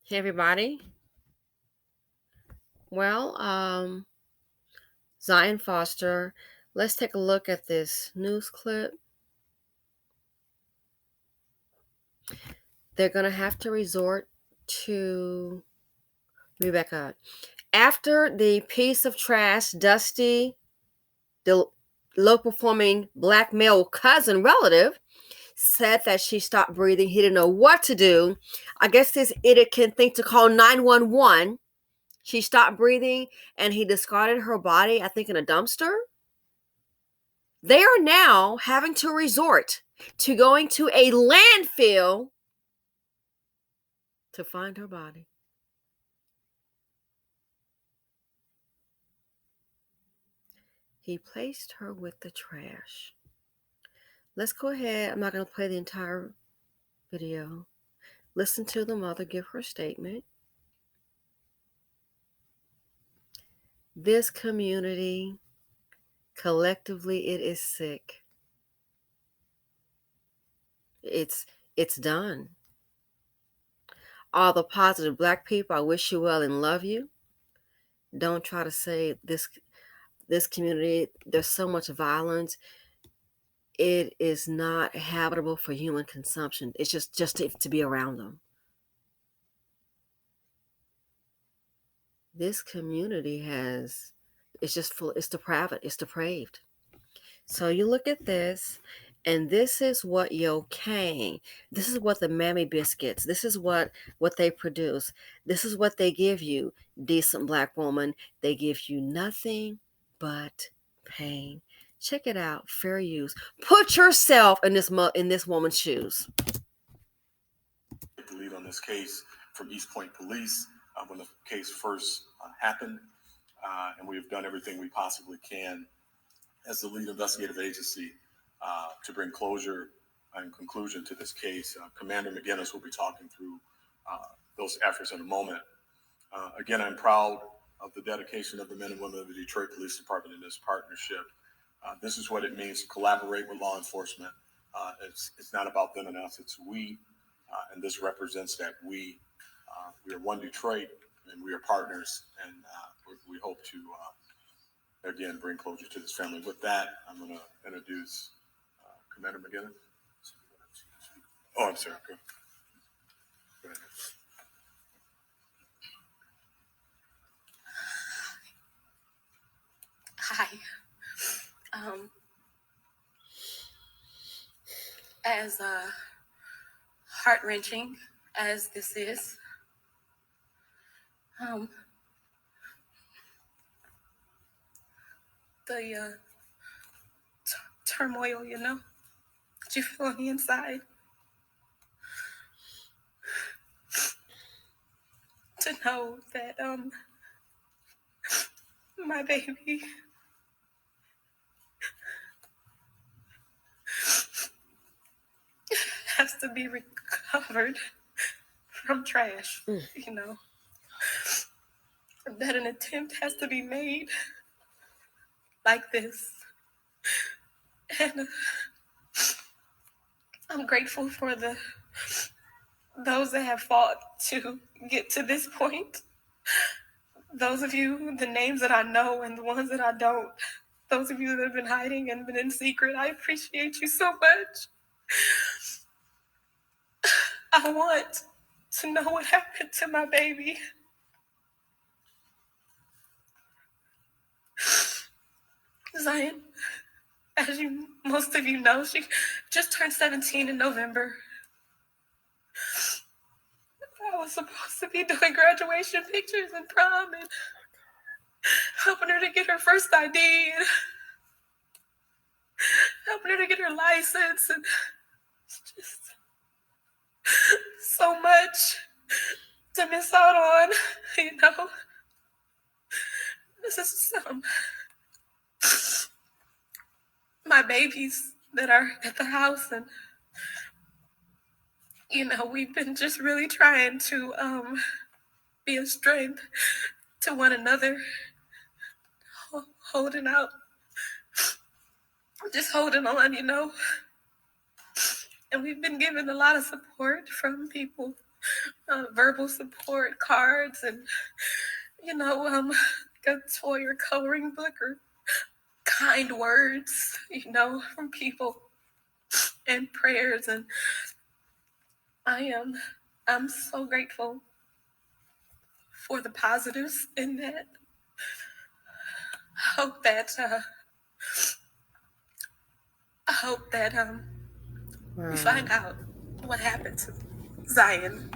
Hey everybody. Well, Zion Foster, let's take a look at this news clip. They're going to have to resort to Rebecca. After the piece of trash, Dusty, the low performing black male cousin relative, said that she stopped breathing. He didn't know what to do. I guess this idiot can think to call 911. She stopped breathing and he discarded her body, I think, in a dumpster. They are now having to resort to going to a landfill to find her body. He placed her with the trash. Let's go ahead. I'm not going to play the entire video. Listen to the mother give her statement. This community, collectively, it is sick. It's done. All the positive black people, I wish you well and love you. Don't try to say this community, there's so much violence. It is not habitable for human consumption. It's just to be around them. This community it's just full, it's depraved. So you look at this, and this is what Yo Kang, this is what the Mammy Biscuits, this is what they produce. This is what they give you, decent black woman. They give you nothing but pain. Check it out, fair use. Put yourself in this woman's shoes. The lead on this case from East Point Police when the case first happened, and we have done everything we possibly can as the lead investigative agency to bring closure and conclusion to this case. Commander McGinnis will be talking through those efforts in a moment. Again, I'm proud of the dedication of the men and women of the Detroit Police Department in this partnership. This is what it means to collaborate with law enforcement. It's not about them and us, it's we. And this represents that we are one Detroit, and we are partners, and we hope to again bring closure to this family. With that, I'm going to introduce Commander McGinnis. Oh, I'm sorry. Go ahead. Hi. As heart-wrenching as this is, the turmoil, that you feel on the inside, to know that my baby has to be recovered from trash, that an attempt has to be made like this. And I'm grateful for those that have fought to get to this point. Those of you, the names that I know and the ones that I don't, those of you that have been hiding and been in secret, I appreciate you so much. I want to know what happened to my baby. Zion, as most of you know, she just turned 17 in November. I was supposed to be doing graduation pictures and prom and helping her to get her first ID and helping her to get her license, and it's just so much to miss out on, This is my babies that are at the house, and we've been just really trying to be a strength to one another, holding out, just holding on, and we've been given a lot of support from people verbal support cards and, a toy or coloring book or kind words, from people and prayers. And I'm so grateful for the positives in that. I hope that we find out what happened to Zion,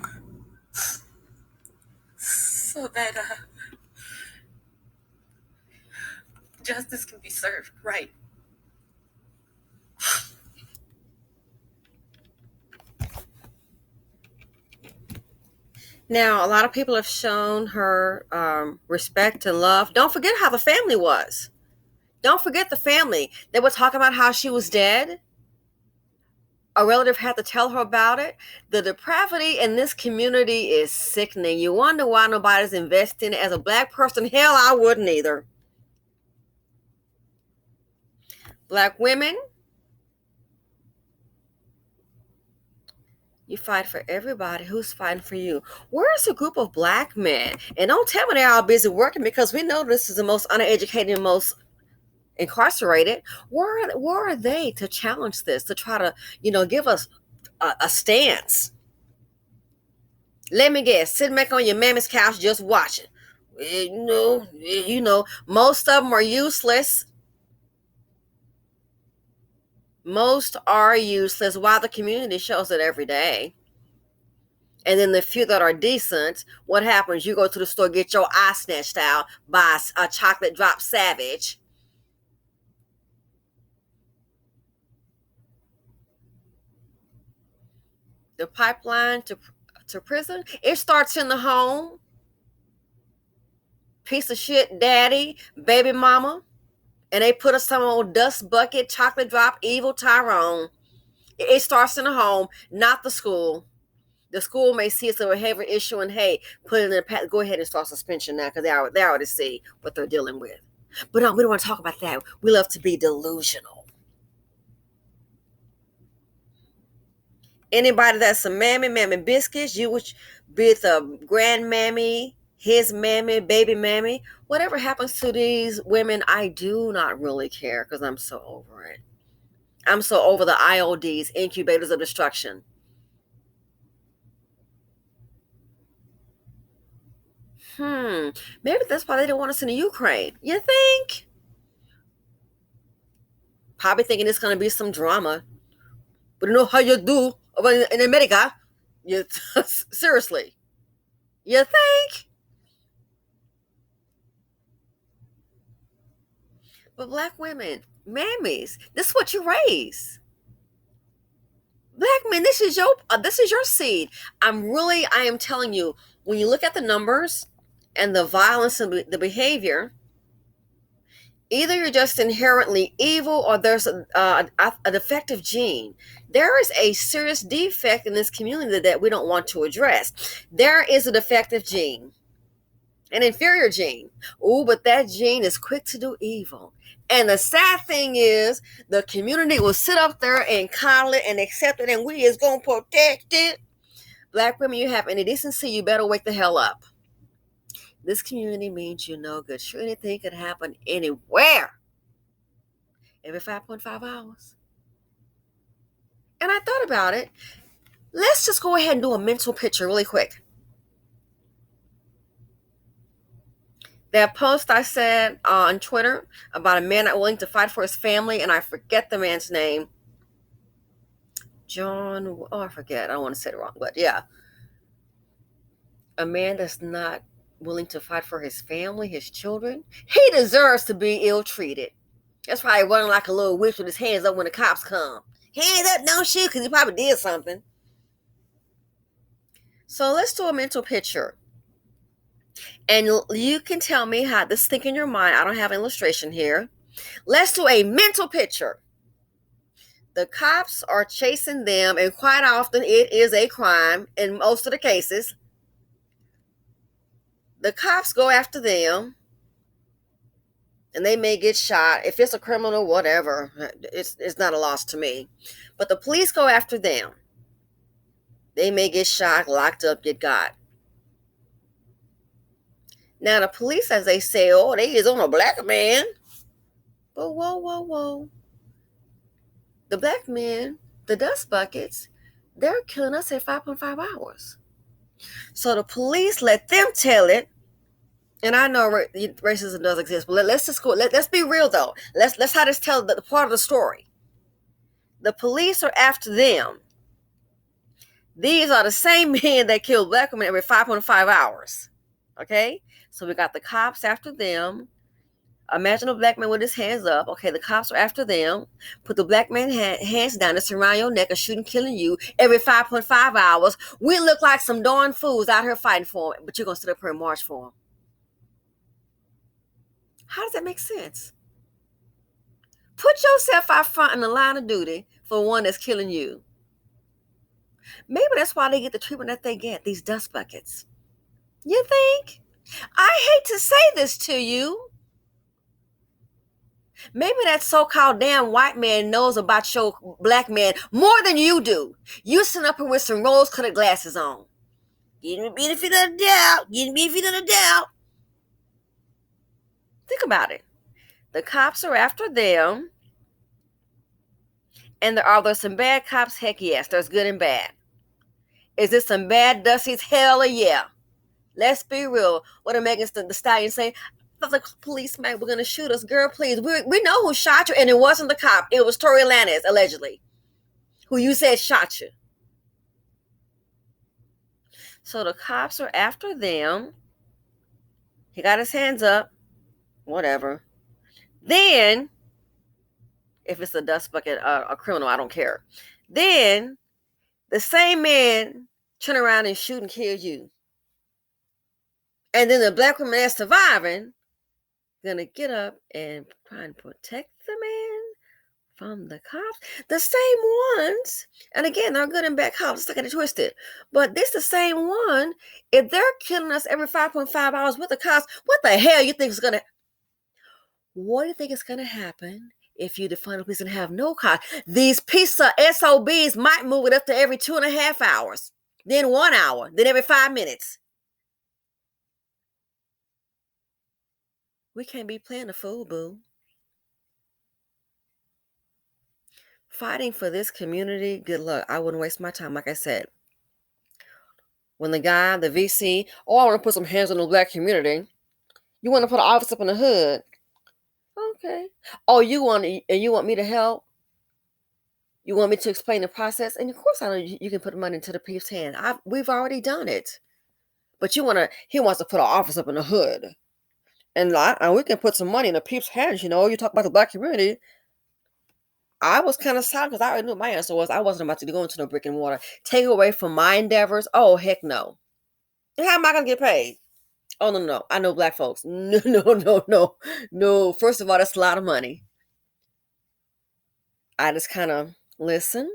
so that justice can be served right. Now, a lot of people have shown her respect and love. Don't forget how the family was. Don't forget the family. They were talking about how she was dead. A relative had to tell her about it. The depravity in this community is sickening. You wonder why nobody's investing. As a black person, hell, I wouldn't either. Black women, you fight for everybody. Who's fighting for you? Where's a group of black men? And don't tell me they're all busy working, because we know this is the most uneducated, most incarcerated. Where are they to challenge this, to try to, give us a stance? Let me guess, sitting back on your mammy's couch just watching. Most of them are useless. Most are useless, while the community shows it every day. And then the few that are decent, what happens? You go to the store, get your eye snatched out by a chocolate drop savage. The pipeline to prison, it starts in the home. Piece of shit daddy, baby mama, and they put us some old dust bucket, chocolate drop, evil Tyrone. It starts in the home, not the school. The school may see it's a behavior issue and, hey, put it in the go ahead and start suspension now, because they already see what they're dealing with. But no, we don't want to talk about that. We love to be delusional. Anybody that's a mammy biscuits, you would be it the grandmammy, his mammy, baby mammy, whatever happens to these women, I do not really care, because I'm so over it. I'm so over the IODs, incubators of destruction. Maybe that's why they didn't want us in the Ukraine. You think? Probably thinking it's going to be some drama. But you know how you do in America? You, seriously. You think? But black women, mammies, this is what you raise. Black men, this is your seed. I am telling you, when you look at the numbers and the violence and the behavior, either you're just inherently evil, or there's a defective gene. There is a serious defect in this community that we don't want to address. There is a defective gene, an inferior gene. Oh, but that gene is quick to do evil. And the sad thing is, the community will sit up there and coddle it and accept it, and we is going to protect it. Black women, you have any decency, you better wake the hell up. This community means you no good. Sure, anything could happen anywhere. Every 5.5 hours. And I thought about it. Let's just go ahead and do a mental picture really quick. That post I said on Twitter about a man not willing to fight for his family, and I forget the man's name. John, I forget. I don't want to say it wrong, but yeah. A man that's not willing to fight for his family, his children, he deserves to be ill-treated. That's why he's running like a little witch with his hands up when the cops come. Hands up, don't shoot, because he probably did something. So let's do a mental picture. And you can tell me how this think in your mind. I don't have an illustration here. Let's do a mental picture. The cops are chasing them, and quite often it is a crime in most of the cases. The cops go after them, and they may get shot. If it's a criminal, whatever, it's not a loss to me. But the police go after them. They may get shot, locked up, get got. Now the police, as they say, oh, they is on a black man. But whoa, whoa, whoa. The black men, the dust buckets, they're killing us in 5.5 hours. So the police let them tell it. And I know racism does exist, but let's just go. Let's be real though. Let's how this tell the part of the story. The police are after them. These are the same men that kill black women every 5.5 hours. Okay, so we got the cops after them. Imagine a black man with his hands up. Okay, the cops are after them. Put the black man hands down and surround your neck and shoot and killing you every 5.5 hours. We look like some darn fools out here fighting for him, but you're gonna sit up here and march for him. How does that make sense? Put yourself out front in the line of duty for one that's killing you. Maybe that's why they get the treatment that they get, these dust buckets. You think? I hate to say this to you. Maybe that so-called damn white man knows about your black man more than you do. You sitting up here with some rose-colored glasses on. Give me the benefit of the doubt. Give me the benefit of the doubt. Think about it. The cops are after them. And are there some bad cops? Heck yes. There's good and bad. Is this some bad dusties? Hell yeah. Let's be real. What did Megan Thee Stallion say? The policeman were going to shoot us. Girl, please. We know who shot you, and it wasn't the cop. It was Tory Lanez, allegedly, who you said shot you. So the cops are after them. He got his hands up. Whatever. Then, if it's a dust bucket, a criminal, I don't care. Then, the same man turn around and shoot and kill you. And then the black woman that's surviving gonna get up and try and protect the man from the cops. The same ones, and again, they're good and bad cops. Let's not get it twisted. But this the same one. If they're killing us every 5.5 hours with the cops, what the hell you think is gonna? What do you think is gonna happen if you define the police and have no cops? These piece of SOBs might move it up to every 2.5 hours, then 1 hour, then every 5 minutes. We can't be playing the fool, boo. Fighting for this community, good luck. I wouldn't waste my time, like I said. When the guy, the VC, oh, I want to put some hands on the black community. You want to put an office up in the hood. Okay. Oh, you want me to help? You want me to explain the process? And of course I know you can put money into the people's hand. We've already done it. But he wants to put an office up in the hood. And we can put some money in the people's hands, you talk about the black community. I was kind of sad because I already knew what my answer was. I wasn't about to go into no brick and mortar. Take away from my endeavors? Oh, heck no. And how am I going to get paid? Oh, no. I know black folks. No. First of all, that's a lot of money. I just kind of listen.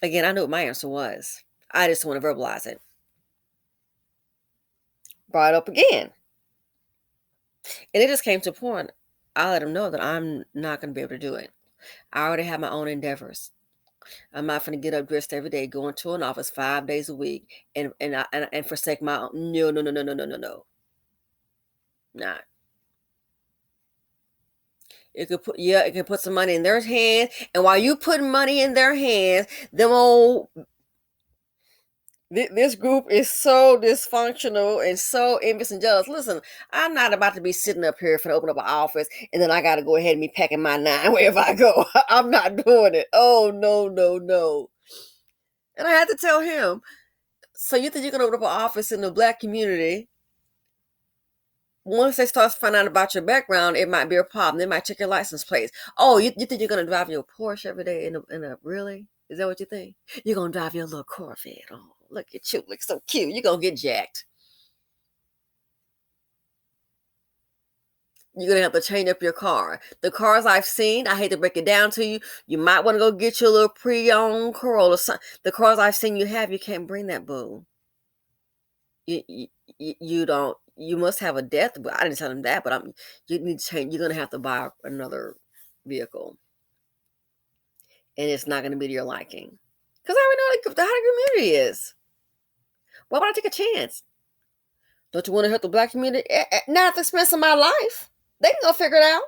Again, I knew what my answer was. I just want to verbalize it. Brought it up again. And it just came to a point. I let them know that I'm not going to be able to do it. I already have my own endeavors. I'm not going to get up dressed every day, going to an office 5 days a week, and forsake my own. No. Not. It can put some money in their hands, and while you put money in their hands, this group is so dysfunctional and so envious and jealous. Listen, I'm not about to be sitting up here for to open up an office and then I got to go ahead and be packing my 9 wherever I go. I'm not doing it. Oh, no. And I had to tell him, so you think you can open up an office in the black community? Once they start finding out about your background, it might be a problem. They might check your license plates. Oh, you think you're going to drive your Porsche every day in a really? Is that what you think? You're going to drive your little Corvette. Oh, look at you. Look so cute. You're going to get jacked. You're going to have to change up your car. The cars I've seen, I hate to break it down to you. You might want to go get your little pre-owned Corolla. The cars I've seen you can't bring that, boo. You don't. You must have a death. I didn't tell him that, but you need to change. You're going to have to buy another vehicle. And it's not going to be to your liking. Because I already know how the community is. Why would I take a chance? Don't you want to help the black community? Not at the expense of my life. They can go figure it out.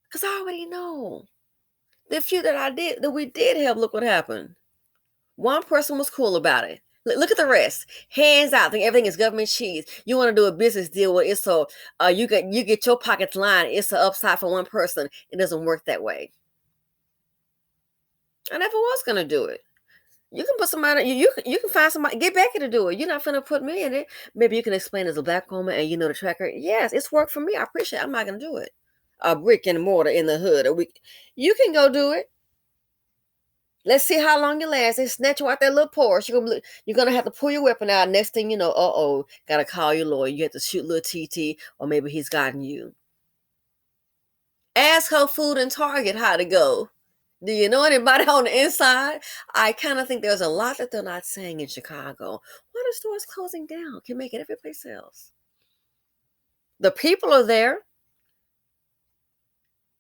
Because I already know. The few that we did help, look what happened. One person was cool about it. Look at the rest. Hands out. Think everything is government cheese. You want to do a business deal where it's so you get your pockets lined. It's an upside for one person. It doesn't work that way. I never was gonna do it. You can put somebody. You can find somebody. Get Becky to do it. You're not gonna put me in it. Maybe you can explain as a black woman and you know the tracker. Yes, it's worked for me. I appreciate it. I'm not gonna do it. A brick and mortar in the hood. You can go do it. Let's see how long you last. They snatch you out that little Porsche. You're gonna have to pull your weapon out. Next thing you know, gotta call your lawyer. You have to shoot little TT, or maybe he's gotten you. Ask her food and Target how to go. Do you know anybody on the inside? I kind of think there's a lot that they're not saying in Chicago. Why are stores closing down? Can make it every place else. The people are there.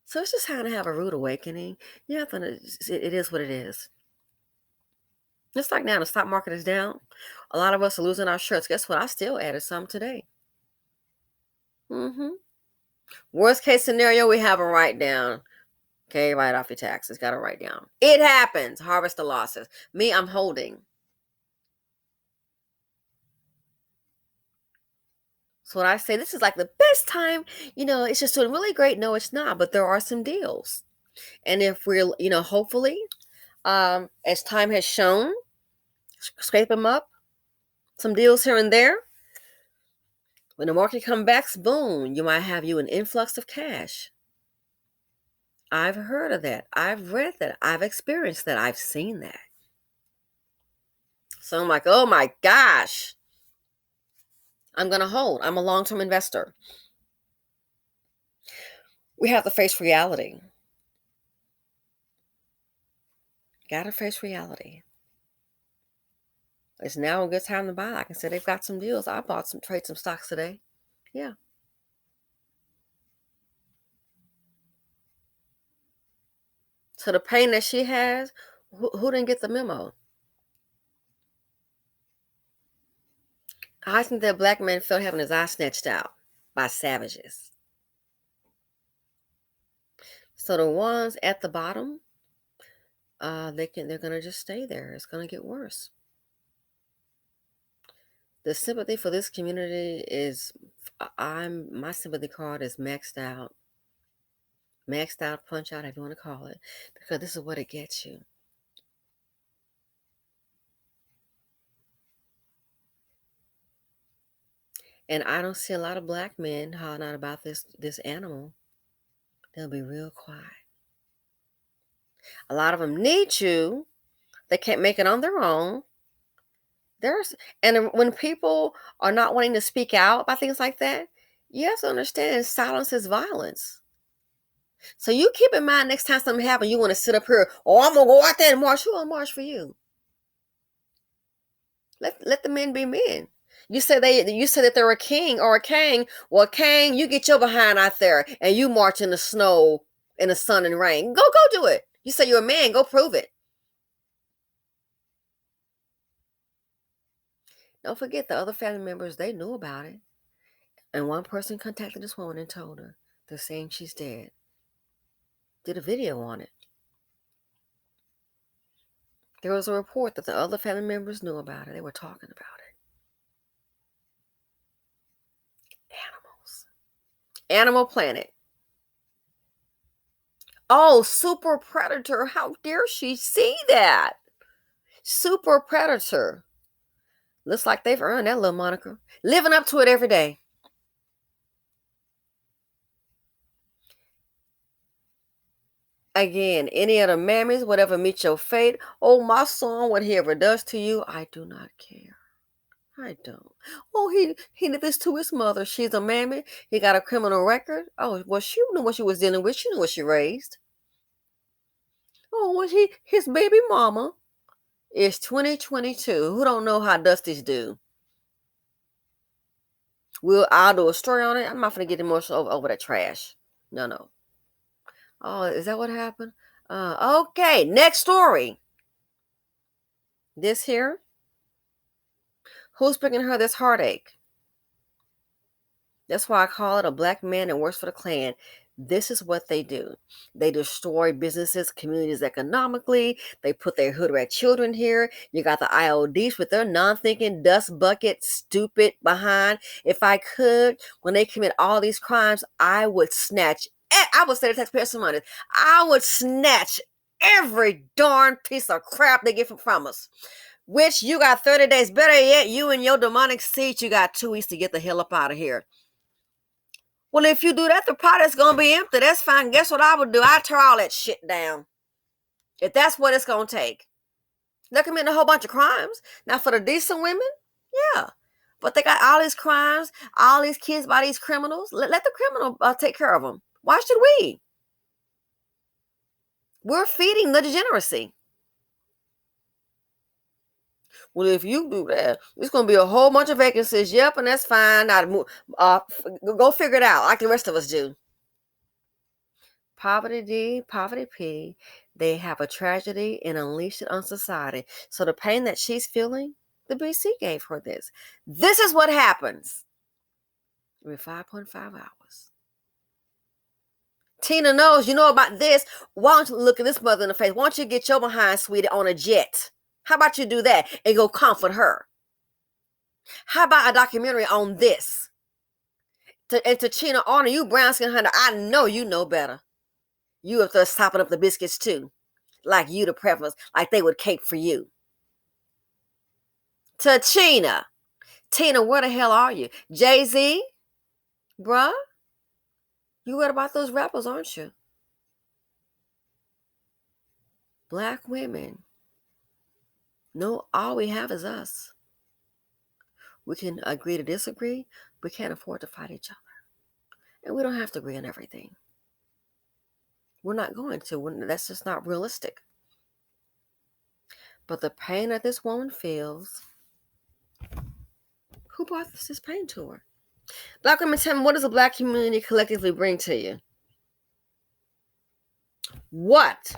So it's just time to have a rude awakening. You have to, it is what it is. Just like now, the stock market is down. A lot of us are losing our shirts. Guess what? I still added some today. Worst case scenario, we have a write down. Okay, write off your taxes. Got to write down. It happens. Harvest the losses. Me, I'm holding. So what I say, this is like the best time. It's just doing really great. No, it's not. But there are some deals. And if we're, hopefully, as time has shown, scrape them up. Some deals here and there. When the market comes back, boom, you might have an influx of cash. I've heard of that. I've read that. I've experienced that. I've seen that. So I'm like, oh my gosh. I'm going to hold. I'm a long-term investor. We have to face reality. Got to face reality. It's now a good time to buy. Like I said, they've got some deals. I bought trade some stocks today. Yeah. So the pain that she has, who didn't get the memo? I think that black man felt having his eye snatched out by savages. So the ones at the bottom, they're gonna just stay there. It's gonna get worse. The sympathy for this community is, my sympathy card is maxed out. Maxed out, punch out, if you want to call it, because this is what it gets you. And I don't see a lot of black men hollering out about this animal. They'll be real quiet. A lot of them need you. They can't make it on their own. And when people are not wanting to speak out about things like that, you have to understand silence is violence. So you keep in mind next time something happens, you want to sit up here, I'm gonna go out there and march. Who gonna march for you? Let the men be men. You said that they're a king or a king. Well, king, you get your behind out there and you march in the snow, in the sun and rain. Go do it. You say you're a man, go prove it. Don't forget the other family members, they knew about it. And one person contacted this woman and told her. They're saying she's dead. Did a video on it. There was a report that the other family members knew about it. They were talking about it. Animals. Animal Planet. Oh, super predator. How dare she see that? Super predator. Looks like they've earned that little moniker. Living up to it every day. Again, any of the mammies, whatever meets your fate. Oh, my son, what he ever does to you, I do not care. I don't. Oh, he did this to his mother. She's a mammy. He got a criminal record. Oh, well, she knew what she was dealing with. She knew what she raised. Oh, well, his baby mama is 2022. Who don't know how Dusties do? I'll do a story on it. I'm not gonna get emotional over that trash. No. Oh, is that what happened? Okay, next story. This here Who's bringing her this heartache? That's why I call it a black man that works for the Klan. This is what they do. They destroy businesses, communities economically. They put their hood rat children here. You got the IODs with their non-thinking, dust bucket, stupid behind. If I could, when they commit all these crimes, I would snatch. I would say to taxpayer some money. I would snatch every darn piece of crap they get from us. Which you got 30 days. Better yet, you and your demonic seat, you got 2 weeks to get the hell up out of here. Well, if you do that, the product's going to be empty. That's fine. Guess what I would do? I'd tear all that shit down. If that's what it's going to take. They're committing a whole bunch of crimes. Now, for the decent women, yeah. But they got all these crimes, all these kids by these criminals. Let the criminal take care of them. Why should we? We're feeding the degeneracy. Well, if you do that, there's going to be a whole bunch of vacancies. Yep, and that's fine. Now, go figure it out like the rest of us do. Poverty D, poverty P, they have a tragedy and unleash it on society. So the pain that she's feeling, the BC gave her this. This is what happens every 5.5 hours. Tina knows, you know about this. Why don't you look at this mother in the face? Why don't you get your behind, sweetie, on a jet? How about you do that and go comfort her? How about a documentary on this? And to Tina Arnold, you brown skin hunter, I know you know better. You up there sopping up the biscuits too. Like you the preference, like they would cape for you. To Tina, where the hell are you? Jay-Z? Bruh? You read about those rappers, aren't you? Black women. No, all we have is us. We can agree to disagree. We can't afford to fight each other. And we don't have to agree on everything. We're not going to. That's just not realistic. But the pain that this woman feels, who brought this pain to her? Black women, tell me, what does the black community collectively bring to you? What?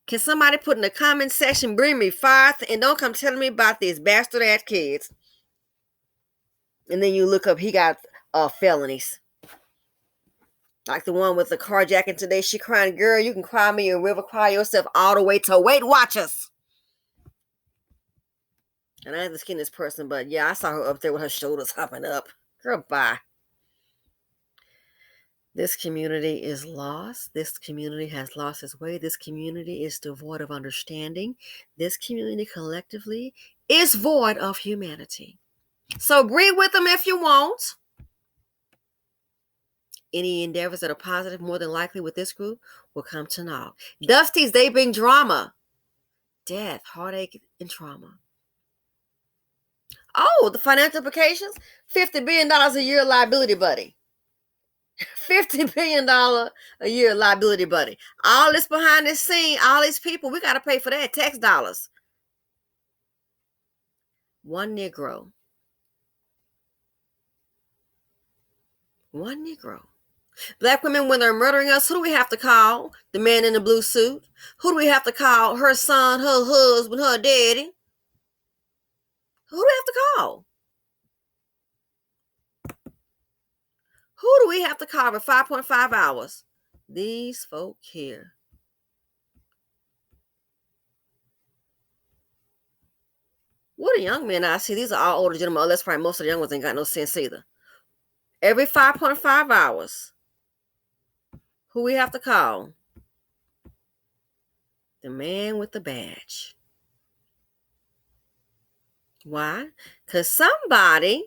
Can somebody put in the comment section, bring me fire, and don't come telling me about these bastard ass kids. And then you look up, he got felonies. Like the one with the carjacking today. She crying, girl, you can cry me a river, cry yourself all the way to Weight Watchers. And I haven't seen this person, but yeah, I saw her up there with her shoulders hopping up. Girl, bye. This community is lost. This community has lost its way. This community is devoid of understanding. This community collectively is void of humanity. So breathe with them if you want. Any endeavors that are positive, more than likely with this group, will come to naught. Dusties, they bring drama, death, heartache, and trauma. Oh, the financial implications? $50 billion a year liability buddy. $50 billion a year liability buddy. All this behind the scene, all these people, we got to pay for that, tax dollars. One Negro. Black women, when they're murdering us, who do we have to call? The man in the blue suit. Who do we have to call? Her son, her husband, her daddy. Who do we have to call? Who do we have to call for 5.5 hours? These folk here. What are young men I see? These are all older gentlemen. Unless probably most of the young ones ain't got no sense either. Every 5.5 hours. Who we have to call? The man with the badge. Why? Because somebody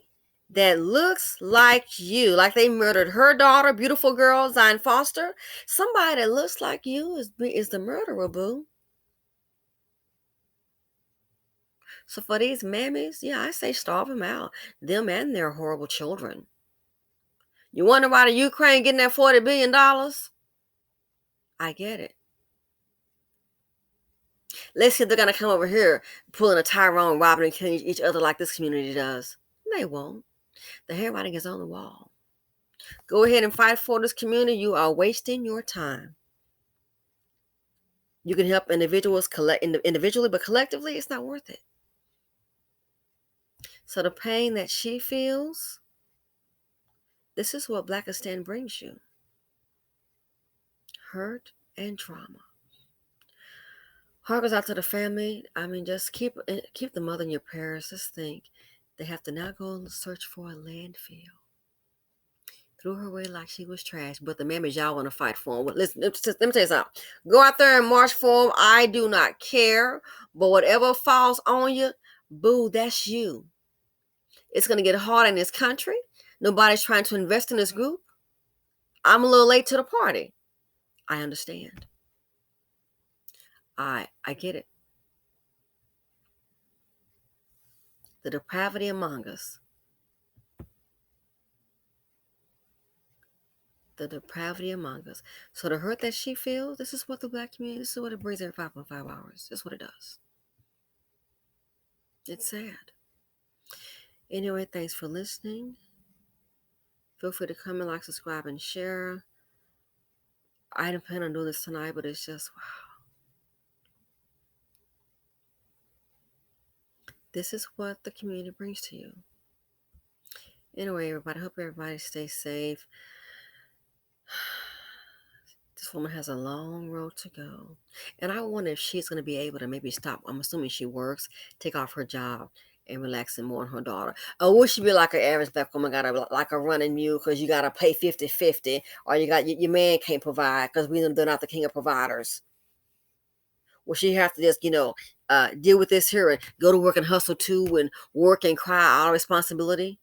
that looks like you, like they murdered her daughter, beautiful girl, Zion Foster. Somebody that looks like you is the murderer, boo. So for these mammies, yeah, I say starve them out. Them and their horrible children. You wonder why the Ukraine getting that $40 billion? I get it. Let's see if they're going to come over here pulling a Tyrone, robbing and killing each other like this community does. They won't. The handwriting is on the wall. Go ahead and fight for this community. You are wasting your time. You can help individuals individually, but collectively, it's not worth it. So the pain that she feels, this is what Blackistan brings you. Hurt and trauma. Heart goes out to the family. I mean, just keep the mother in your prayers. Just think, they have to now go and search for a landfill. Threw her away like she was trash, but the members y'all want to fight for him. Listen, let me tell you something. Go out there and march for him. I do not care, but whatever falls on you, boo, that's you. It's gonna get hard in this country. Nobody's trying to invest in this group. I'm a little late to the party. I understand. I get it. The depravity among us. The depravity among us. So the hurt that she feels, this is what the Black community, this is what it brings every 5.5 hours. This is what it does. It's sad. Anyway, thanks for listening. Feel free to comment, like, subscribe, and share. I didn't plan on doing this tonight, but it's just, wow. This is what the community brings to you. Anyway, everybody, I hope everybody stays safe. This woman has a long road to go. And I wonder if she's going to be able to maybe stop. I'm assuming she works, take off her job, and relaxing more on her daughter. Or would she be like an average Black woman, like a running mule, because you got to pay 50-50, or you got your man can't provide because they're not the king of providers? Will she have to just, deal with this here and go to work and hustle too and work and cry all responsibility?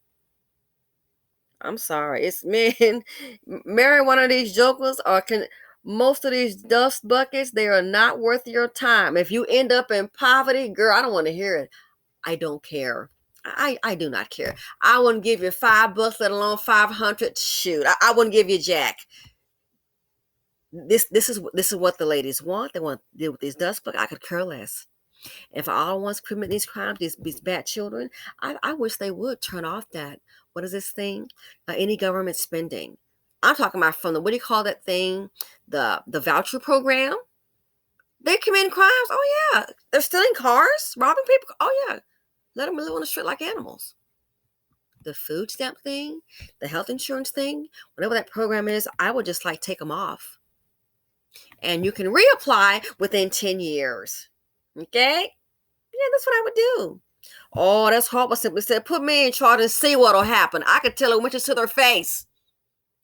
I'm sorry. It's men. Marry one of these jokers, or most of these dust buckets, they are not worth your time. If you end up in poverty, girl, I don't want to hear it. I don't care. I do not care. I wouldn't give you $5, let alone 500. Shoot, I wouldn't give you jack. This is what the ladies want. They want to deal with these dust buckets. I could care less. If all wants to commit these crimes, these bad children, I wish they would turn off that. What is this thing? Any government spending. I'm talking about from the, what do you call that thing? The voucher program. They're committing crimes. Oh yeah, they're stealing cars, robbing people. Oh yeah, let them live on the street like animals. The food stamp thing, the health insurance thing, whatever that program is, I would just like take them off. And you can reapply within 10 years. Okay? Yeah, that's what I would do. Oh, that's horrible. Simply said, put me in charge and see what'll happen. I could tell her witches to their face.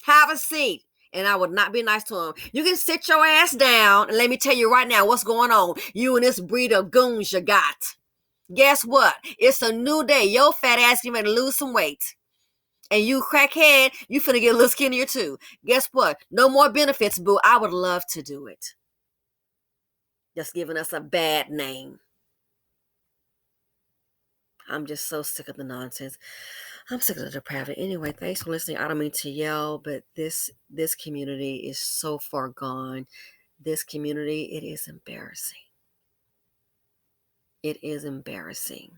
Have a seat. And I would not be nice to them. You can sit your ass down and let me tell you right now what's going on. You and this breed of goons you got. Guess what? It's a new day. Your fat ass, you better lose some weight. And you crackhead, you finna get a little skinnier too. Guess what? No more benefits, boo. I would love to do it. Just giving us a bad name. I'm just so sick of the nonsense. I'm sick of the depravity. Anyway, thanks for listening. I don't mean to yell, but this community is so far gone. This community, it is embarrassing. It is embarrassing.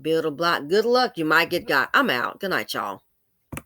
Build a block. Good luck. You might get got. I'm out. Good night, y'all.